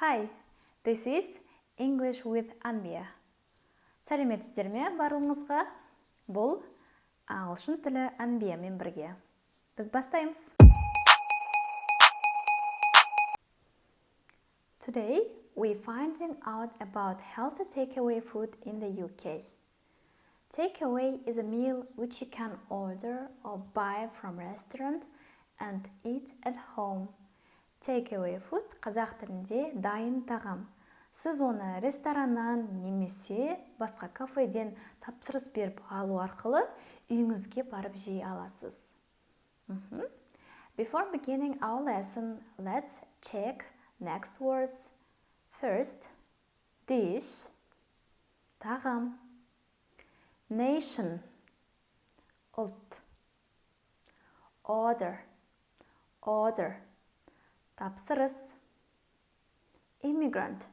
Hi, this is English with Anbia. Сәлеметсіздер ме барлығыңызға? Бұл ағылшын тілі Анбиямен бірге. Біз бастаймыз. Today, we finding out about healthy takeaway food in the UK. Takeaway is a meal which you can order or buy from restaurant and eat at home. Takeaway food қазақ тілінде дайын тағам. Сіз оны рестораннан немесе басқа кафеден тапсырыс беріп алу арқылы үйіңізге барып жей аласыз. Before beginning our lesson, let's check next words. First, dish, тағам. Nation, ұлт. Order, тапсырыс. Immigrant,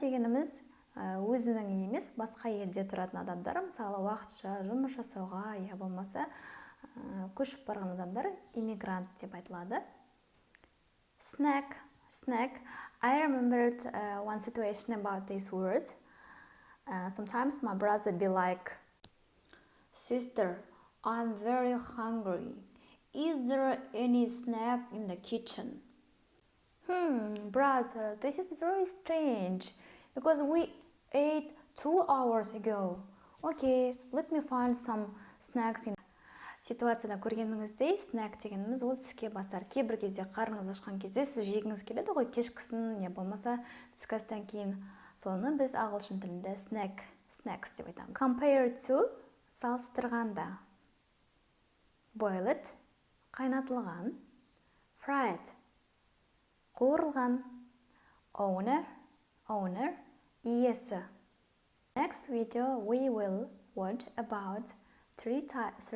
дегеніміз өзінің емес, басқа елде тұратын адамдар, мысалы уақытша жұмыс жасауға, я болмаса көшіп барған адамдар иммигрант деп айтылады. Snack. I remembered one situation about this word. Sometimes my brother be like, "Sister, I'm very hungry. Is there any snack in the kitchen?" Brother, this is very strange because we ate 2 hours ago. Okay, let me find some snacks in. Ситуацияда көргеніңіздей, снэк дегеніміз ол тіскебасар. Кейбір кезде қарныңыз ашқан кезде сіз жегіңіз келеді ғой, кешкісін не болмаса түскі астан кейін. Соны біз ағылшын тілінде snacks деп айтамыз. Compare to, салыстырғанда. Boiled-қайнатылған, fried-қуырылған, owner-иесі. Next video we will watch about three types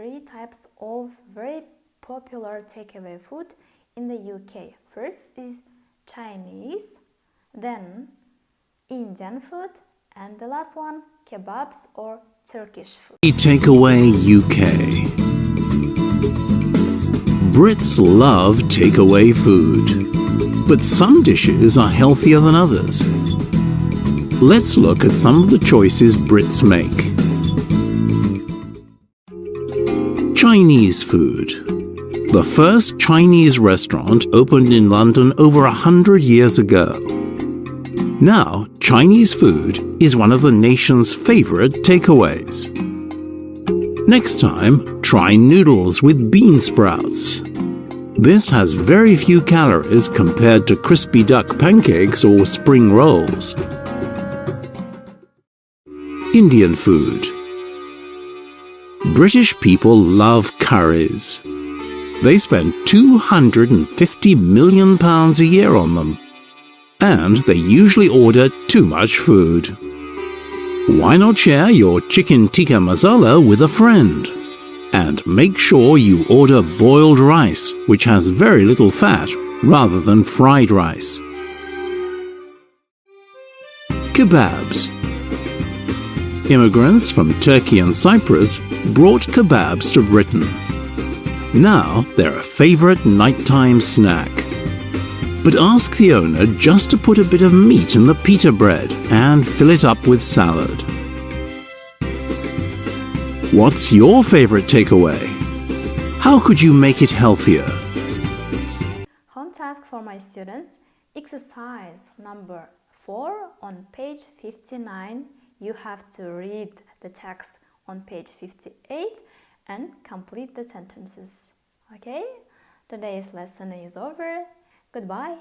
of very popular takeaway food in the UK. First is Chinese, then Indian food, and the last one kebabs or Turkish food. Takeaway UK. Brits love takeaway food, but some dishes are healthier than others. Let's look at some of the choices Brits make. Chinese food. The first Chinese restaurant opened in London over 100 years ago. Now, Chinese food is one of the nation's favorite takeaways. Next time, try noodles with bean sprouts. This has very few calories compared to crispy duck pancakes or spring rolls. Indian food. British people love curries. They spend £250 million a year on them. And they usually order too much food. Why not share your chicken tikka masala with a friend? And make sure you order boiled rice, which has very little fat, rather than fried rice. Kebabs. Immigrants from Turkey and Cyprus brought kebabs to Britain. Now they're a favorite nighttime snack. But ask the owner just to put a bit of meat in the pita bread and fill it up with salad. What's your favorite takeaway? How could you make it healthier? Home task for my students. Exercise number 4 on page 59. You have to read the text on page 58 and complete the sentences. Okay? Today's lesson is over. Goodbye.